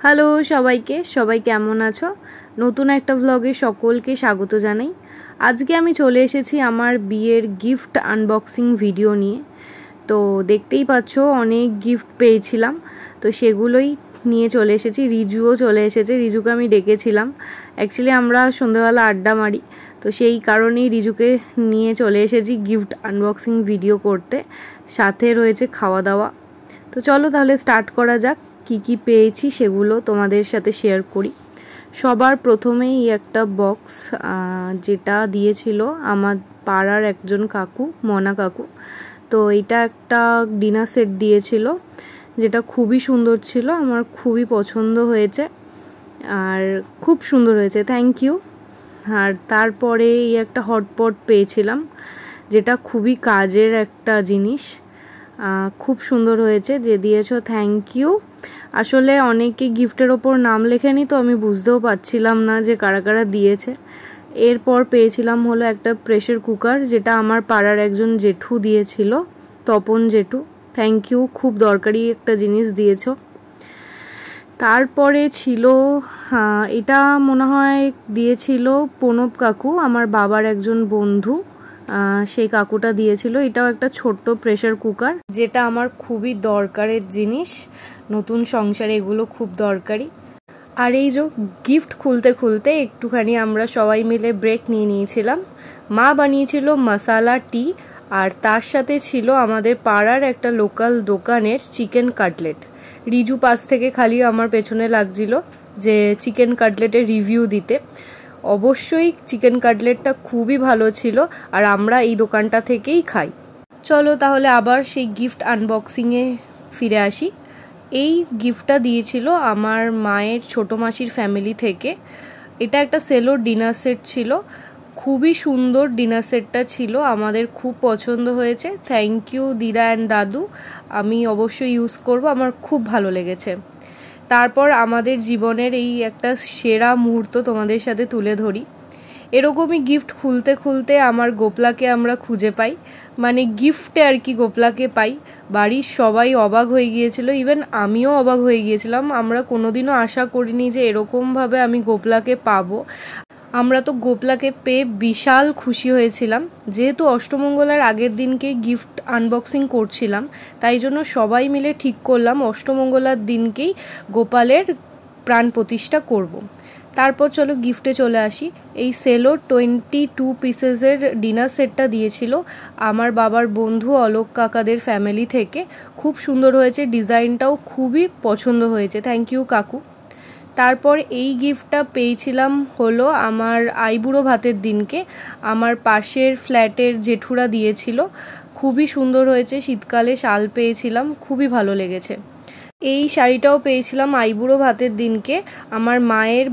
Hello সবাইকে, সবাই কেমন আছো? নতুন একটা ভ্লগে সকলকে স্বাগত জানাই। আজকে আমি চলে এসেছি আমার বিয়ের গিফট আনবক্সিং ভিডিও নিয়ে। তো দেখতেই পাচ্ছ অনেক গিফট পেয়েছিলাম, তো সেগুলোই নিয়ে চলে এসেছি। রিজুও চলে এসেছে, রিজুকে আমি ডেকেছিলাম। অ্যাকচুয়ালি আমরা সন্ধ্যাবেলা আড্ডা মারি, তো সেই কারণেই রিজুকে নিয়ে চলে এসেছি গিফট আনবক্সিং ভিডিও করতে। সাথে রয়েছে খাওয়া দাওয়া। তো চলো তাহলে স্টার্ট করা যাক। কি পেয়েছি সেগুলো তোমাদের সাথে শেয়ার করি। সবার প্রথমেই একটা বক্স যেটা দিয়েছিল আমার পাড়ার একজন কাকু, মনা কাকু। তো এটা একটা ডিনার সেট দিয়েছিল, যেটা খুবই সুন্দর ছিল, আমার খুবই পছন্দ হয়েছে আর খুব সুন্দর হয়েছে, থ্যাংক ইউ। আর তারপরে এই একটা হটপট পেয়েছিলাম, যেটা খুবই কাজের একটা জিনিস, খুব সুন্দর হয়েছে, যে দিয়েছো থ্যাংক ইউ। আসলে অনেকে গিফটের ওপর নাম লেখেনি, তো আমি বুঝতেও পারছিলাম না যে কারা কারা দিয়েছে। এরপর পেয়েছিলাম হলো একটা প্রেশার কুকার, যেটা আমার পাড়ার একজন জেঠু দিয়েছিল, তপন জেঠু, থ্যাংক ইউ, খুব দরকারি একটা জিনিস দিয়েছো। তারপরে ছিল এটা মনে হয় দিয়েছিল প্রণব কাকু, আমার বাবার একজন বন্ধু, সেই কাকুটা দিয়েছিল। এটাও একটা ছোট্ট প্রেশার কুকার, যেটা আমার খুবই দরকারের জিনিস, নতুন সংসারে এগুলো খুব দরকারি। আর এই যে গিফট খুলতে খুলতে একটুখানি আমরা সবাই মিলে ব্রেক নিয়ে নিয়েছিলাম। মা বানিয়েছিল মশালা টি, আর তার সাথে ছিল আমাদের পাড়ার একটা লোকাল দোকানের চিকেন কাটলেট। রিজু পাশ থেকে খালি আমার পেছনে লাগছিল যে চিকেন কাটলেটের রিভিউ দিতে। অবশ্যই চিকেন কাটলেটটা খুবই ভালো ছিল, আর আমরা এই দোকানটা থেকেই খাই। চলো তাহলে আবার সেই গিফট আনবক্সিংয়ে ফিরে আসি। এই গিফটটা দিয়েছিল আমার মায়ের ছোটো মাসির ফ্যামিলি থেকে। এটা একটা সেলো ডিনার সেট ছিল, খুবই সুন্দর ডিনার সেটটা ছিল, আমাদের খুব পছন্দ হয়েছে, থ্যাংক ইউ দিদা অ্যান্ড দাদু। আমি অবশ্যই ইউজ করব, আমার খুব ভালো লেগেছে। তারপর আমাদের জীবনের এই একটা সেরা মুহূর্ত তোমাদের সাথে তুলে ধরি। এরকমই গিফট খুলতে খুলতে আমার গোপলাকে আমরা খুঁজে পাই, মানে গিফটে আর কি গোপলাকে পাই। বাড়ির সবাই অবাক হয়ে গিয়েছিল, ইভেন আমিও অবাক হয়ে গিয়েছিলাম। আমরা কোনোদিনও আশা করিনি যে এরকমভাবে আমি গোপলাকে পাবো। আমরা তো গোপলাকে পেয়ে বিশাল খুশি হয়েছিলাম। যেহেতু অষ্টমঙ্গলার আগের দিনকে গিফট আনবক্সিং করছিলাম, তাই জন্য সবাই মিলে ঠিক করলাম অষ্টমঙ্গলার দিনকেই গোপালের প্রাণ প্রতিষ্ঠা করব। তারপর চলো গিফটে চলে আসি। এই সেলো 22 পিসেসের ডিনার সেটটা দিয়েছিল আমার বাবার বন্ধু অলোক কাকাদের ফ্যামিলি থেকে। খুব সুন্দর হয়েছে, ডিজাইনটাও খুবই পছন্দ হয়েছে, থ্যাংক ইউ কাকু। তারপর এই গিফটটা পেয়েছিলাম হলো আমার আইবুড়ো ভাতের দিনকে, আমার পাশের ফ্ল্যাটের জেঠুরা দিয়েছিল। খুবই সুন্দর হয়েছে, শীতকালে শাল পেয়েছিলাম, খুবই ভালো লেগেছে। এই শাড়িটাও পেয়েছিলাম আইবুড়ো ভাতের দিনকে, আমার মায়ের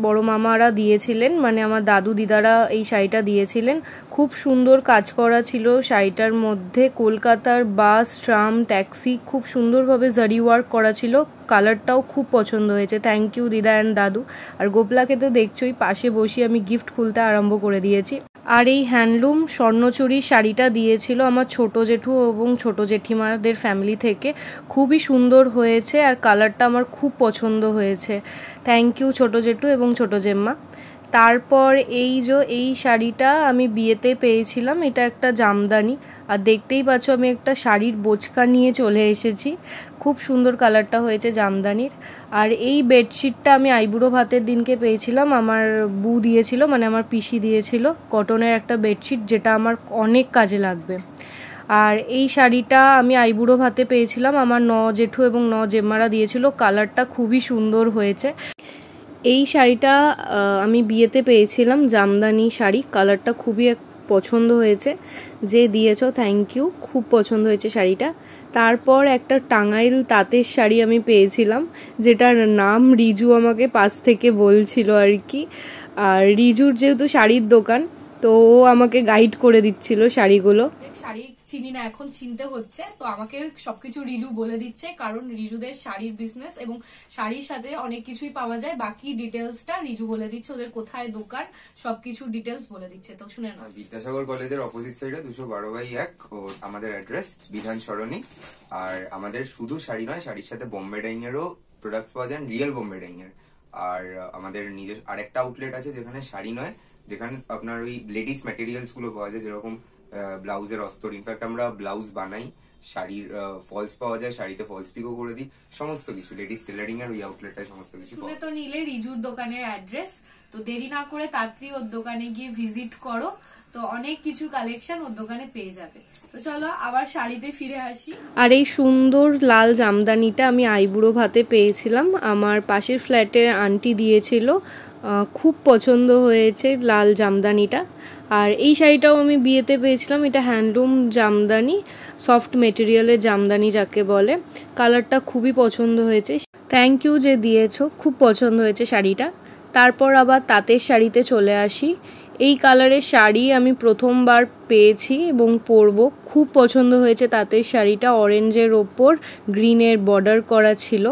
বড় মামারা দিয়েছিলেন, মানে আমার দাদু দিদারা এই শাড়িটা দিয়েছিলেন। খুব সুন্দর কাজ করা ছিল শাড়িটার মধ্যে, কলকাতার বাস, ট্রাম, ট্যাক্সি খুব সুন্দরভাবে জারি ওয়ার্ক করা ছিল। কালারটাও খুব পছন্দ হয়েছে, থ্যাংক ইউ দিদা অ্যান্ড দাদু। আর গোপলাকে তো দেখছোই, পাশে বসিয়ে আমি গিফট খুলতে আরম্ভ করে দিয়েছি। আর এই হ্যান্ডলুম স্বর্ণচুরি শাড়িটা দিয়েছিল আমার ছোট জেঠু এবং ছোট জেঠিমাদের ফ্যামিলি থেকে। খুবই সুন্দর হয়েছে, আর কালারটা আমার খুব পছন্দ হয়েছে, থ্যাংক ইউ ছোট জেঠু এবং ছোট জেম্মা। তারপর এই শাড়িটা আমি বিয়েতে পেয়েছিলাম, এটা একটা জামদানি। আর দেখতেই পাচ্ছ আমি একটা শাড়ির বোচকা নিয়ে চলে এসেছি, খুব সুন্দর কালারটা হয়েছে জামদানির। আর এই বেডশিটটা আমি আইবুড়ো ভাতের দিনকে পেয়েছিলাম, আমার বউ দিয়েছিল, মানে আমার পিসি দিয়েছিল, কটনের একটা বেডশিট, যেটা আমার অনেক কাজে লাগবে। আর এই শাড়িটা আমি আইবুড়ো ভাতে পেয়েছিলাম, আমার জেঠু এবং জেম্মারা দিয়েছিল, কালারটা খুবই সুন্দর হয়েছে। এই শাড়িটা আমি বিয়েতে পেয়েছিলাম, জামদানি শাড়ি, কালারটা খুবই পছন্দ হয়েছে, যে দিয়েছো থ্যাংক ইউ, খুব পছন্দ হয়েছে শাড়িটা। তারপর একটা টাঙ্গাইল তাঁতের শাড়ি আমি পেয়েছিলাম, যেটার নাম রিজু আমাকে পাশ থেকে বলছিল আর কি। আর রিজুর যেহেতু শাড়ির দোকান, তো ও আমাকে গাইড করে দিচ্ছিল শাড়িগুলো। শাড়ি চিনি না, এখন চিনতে হচ্ছে, তো আমাকে সবকিছু রিজু বলে দিচ্ছে, কারণ রিজুদের শাড়ির বিজনেস এবং শাড়ির সাথে অনেক কিছুই পাওয়া যায়। বাকি ডিটেলসটা রিজু বলে দিচ্ছে, ওদের কোথায় দোকান সবকিছু ডিটেলস বলে দিচ্ছে। তো শুনে না, বিদ্যাসাগর কলেজের অপোজিট সাইডে 212/1 আমাদের অ্যাড্রেস, বিধান সরণি। আর আমাদের শুধু শাড়ি নয়, শাড়ির সাথে বোম্বে ডাইং এরও প্রোডাক্টস পাওয়া যায় রিয়েল বোম্বে ডাইং এর। আর আমাদের নিজের আরেকটা আউটলেট আছে যেখানে শাড়ি নয়, যেখানে আপনার ওই লেডিস ম্যাটেরিয়ালস গুলো পাওয়া যায়, যেরকম ব্লাউজের অস্তর। ইনফ্যাক্ট আমরা ব্লাউজ বানাই, শাড়ির ফলস পাওয়া যায়, শাড়িতে ফলস পিকও করে দিই, সমস্ত কিছু লেডিস টেলারিং এর ওই আউটলেটটায় সমস্ত কিছু শুনে তো নিলে রিজুর দোকানের অ্যাড্রেস, তো দেরি না করে তাড়াতাড়ি ওর দোকানে গিয়ে ভিজিট করো, তো অনেক কিছু কালেকশন ওর দোকানে পেয়ে যাবে। তো চলো আবার শাড়িতে ফিরে আসি। আর এই সুন্দর লাল জামদানিটা আমি আইবুড়ো ভাতে পেয়েছিলাম, আমার পাশের ফ্ল্যাটের আন্টি দিয়েছিল, খুব পছন্দ হয়েছে লাল জামদানিটা। আর এই শাড়িটাও আমি বিয়েতে পেয়েছিলাম, এটা হ্যান্ডলুম জামদানি, সফট মেটেরিয়ালের জামদানি যাকে বলে। কালারটা খুবই পছন্দ হয়েছে, থ্যাংক ইউ যে দিয়েছো, খুব পছন্দ হয়েছে শাড়িটা। তারপর আবার তাঁতের শাড়িতে চলে আসি। এই কালারের শাড়ি আমি প্রথমবার পেয়েছি এবং পরবো, খুব পছন্দ হয়েছে তাঁতের শাড়িটা, অরেঞ্জের ওপর গ্রিনের বর্ডার করা ছিল।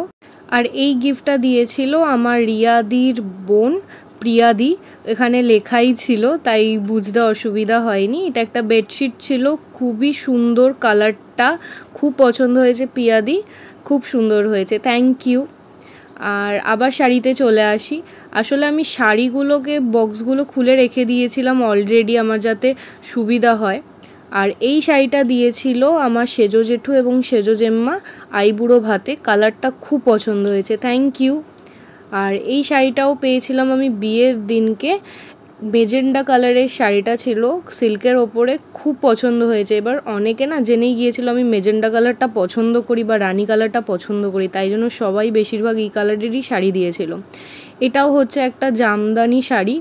আর এই গিফটটা দিয়েছিল আমার রিয়াদির বোন প্রিয়াদি, এখানে লেখাই ছিল তাই বুঝতে অসুবিধা হয়নি। এটা একটা বেডশিট ছিল, খুবই সুন্দর কালারটা, খুব পছন্দ হয়েছে প্রিয়াদি, খুব সুন্দর হয়েছে, থ্যাংক ইউ। আর আবার শাড়িতে চলে আসি। আসলে আমি শাড়িগুলোকে বক্সগুলো খুলে রেখে দিয়েছিলাম অলরেডি, আমার যাতে সুবিধা হয়। আর এই শাড়িটা দিয়েছিল আমার সেজো জেঠু এবং সেজো জেম্মা আইবুড়ো ভাতে, কালারটা খুব পছন্দ হয়েছে, থ্যাংক ইউ। আর এই শাড়িটাও পেয়েছিলাম আমি বিয়ের দিনকে, মেজেন্ডা কালারের শাড়িটা ছিল সিল্কের ওপরে, খুব পছন্দ হয়েছে। এবার অনেকে না জেনেই গিয়েছিল আমি মেজেন্ডা কালারটা পছন্দ করি বা রানী কালারটা পছন্দ করি, তাই জন্য সবাই বেশিরভাগ এই কালারেরই শাড়ি দিয়েছিল। এটাও হচ্ছে একটা জামদানি শাড়ি,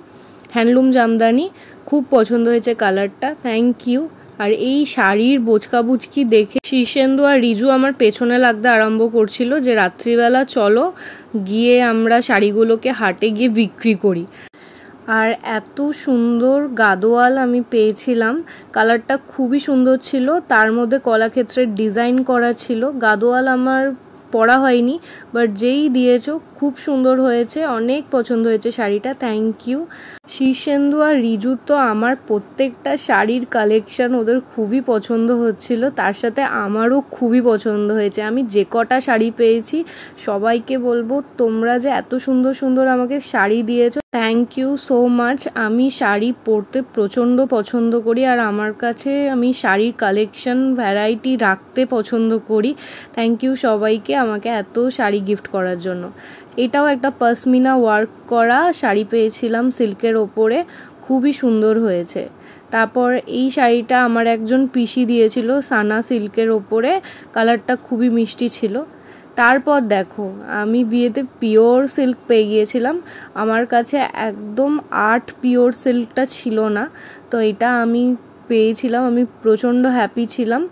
হ্যান্ডলুম জামদানি, খুব পছন্দ হয়েছে কালারটা, থ্যাংক ইউ। আর এই শাড়ির বোচকাবুচকি দেখে শীর্ষেন্দু আর রিজু আমার পেছনে লাগতে আরম্ভ করছিল যে রাত্রিবেলা চলো গিয়ে আমরা শাড়িগুলোকে হাটে গিয়ে বিক্রি করি। আর এত সুন্দর গাদোয়াল আমি পেয়েছিলাম, কালারটা খুবই সুন্দর ছিল, তার মধ্যে কলাক্ষেত্রের ডিজাইন করা ছিল। গাদোয়াল আমার পরা হয়নি, বাট যেই দিয়েছো খুব সুন্দর হয়েছে, অনেক পছন্দ হয়েছে শাড়িটা, থ্যাংক ইউ। শীর্ষেন্দু আর রিজুর তো আমার প্রত্যেকটা শাড়ির কালেকশন ওদের খুবই পছন্দ হচ্ছিল, তার সাথে আমারও খুবই পছন্দ হয়েছে। আমি যে কটা শাড়ি পেয়েছি সবাইকে বলবো তোমরা যে এত সুন্দর সুন্দর আমাকে শাড়ি দিয়েছো, থ্যাংক ইউ সো মাচ। আমি শাড়ি পরতে প্রচণ্ড পছন্দ করি, আর আমার কাছে আমি শাড়ির কালেকশন ভ্যারাইটি রাখতে পছন্দ করি। থ্যাংক ইউ সবাইকে আমাকে এত শাড়ি গিফট করার জন্য। এটাও একটা পশমিনা ওয়ার্ক করা শাড়ি পেয়েছিলাম সিল্কের ওপরে, খুবই সুন্দর হয়েছে। তারপর এই শাড়িটা আমার একজন পিসি দিয়েছিল সানা সিল্কের ওপরে, কালারটা খুবই মিষ্টি ছিল। তারপর দেখো আমি বিয়েতে পিওর সিল্ক পেয়ে গিয়েছিলাম, আমার কাছে একদম আর্ট পিওর সিল্কটা ছিল না, তো এটা আমি পেয়েছিলাম, আমি প্রচণ্ড হ্যাপি ছিলাম।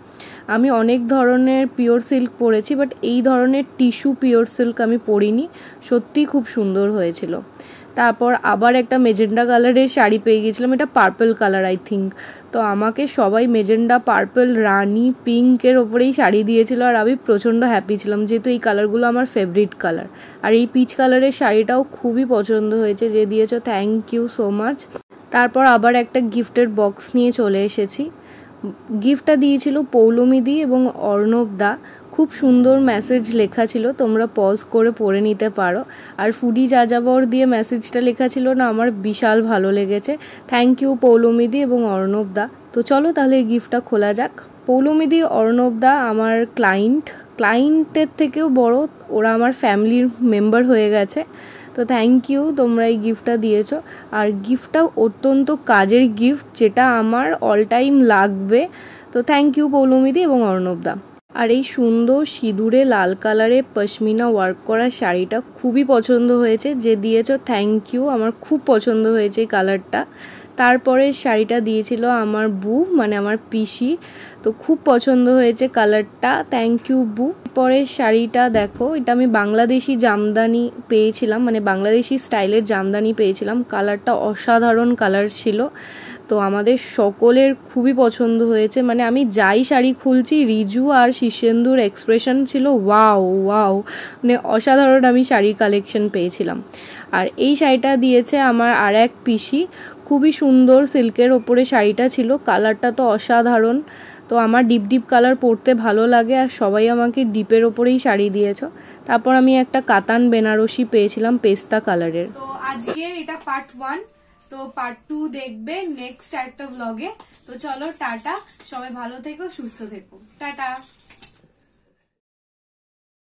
আমি অনেক ধরনের পিওর সিল্ক পরেছি, বাট এই ধরনের টিস্যু পিওর সিল্ক আমি পরিনি, সত্যিই খুব সুন্দর হয়েছিল। তারপর আবার একটা মেজেন্ডা কালারের শাড়ি পেয়ে গেছিলাম, এটা পার্পল কালার আই থিঙ্ক, তো আমাকে সবাই মেজেন্ডা, পার্পল, রানি, পিঙ্কের ওপরেই শাড়ি দিয়েছিল, আর আমি প্রচণ্ড হ্যাপি ছিলাম যেহেতু এই কালারগুলো আমার ফেভারিট কালার। আর এই পিচ কালারের শাড়িটাও খুবই পছন্দ হয়েছে, যে দিয়েছো থ্যাংক ইউ সো মাচ। তারপর আবার একটা গিফটের বক্স নিয়ে চলে এসেছি। গিফটটা দিয়েছিল পৌলমীদি এবং অর্ণব দা, খুব সুন্দর মেসেজ লেখা ছিল, তোমরা পজ করে পড়ে নিতে পারো। আর ফুডি যাযাবর দিয়ে মেসেজটা লেখা ছিল না, আমার বিশাল ভালো লেগেছে, থ্যাংক ইউ পৌলমীদি এবং অর্ণব দা। তো চলো তাহলে এই গিফটটা খোলা যাক। পৌলমীদি, অর্ণব দা আমার ক্লায়েন্টের থেকেও বড়, ওরা আমার ফ্যামিলির মেম্বার হয়ে গেছে, তো থ্যাংক ইউ, তোমরা এই গিফটটা দিয়েছো। আর গিফটটাও অত্যন্ত কাজের গিফট, যেটা আমার অল টাইম লাগবে, তো থ্যাংক ইউ পৌলমীদি এবং অর্ণব দা। আর এই সুন্দর সিঁদুরে লাল কালারের পশমিনা ওয়ার্ক করা শাড়িটা খুবই পছন্দ হয়েছে, যে দিয়েছো থ্যাংক ইউ, আমার খুব পছন্দ হয়েছে এই কালারটা। তারপরে শাড়িটা দিয়েছিল আমার বু, মানে আমার পিসি, তো খুব পছন্দ হয়েছে কালারটা, থ্যাংক ইউ বু। পরের শাড়িটা দেখো, এটা আমি বাংলাদেশি জামদানি পেয়েছিলাম, মানে বাংলাদেশি স্টাইলের জামদানি পেয়েছিলাম, কালারটা অসাধারণ কালার ছিল, তো আমাদের সকলের খুবই পছন্দ হয়েছে। মানে আমি যাই শাড়ি খুলছি রিজু আর শীর্ষেন্দুর এক্সপ্রেশন ছিল ওয়াও ওয়াও, মানে অসাধারণ আমি শাড়ির কালেকশন পেয়েছিলাম। আর এই শাড়িটা দিয়েছে আমার আর এক পিসি, খুবই সুন্দর সিল্কের ওপরে শাড়িটা ছিল, কালারটা তো অসাধারণ, তো আমার ডিপ ডিপ কালার পরতে ভালো লাগে আর সবাই আমাকে ডিপের ওপরেই শাড়ি দিয়েছো। তারপর আমি একটা কাতান বেনারসি পেয়েছিলাম পেস্তা কালারের। তো আজকের এটা পার্ট 1, তো পার্ট 2 দেখবে নেক্সট একটা ব্লগে। তো চলো টাটা, সবাই ভালো থেকো, সুস্থ থেকো, টাটা।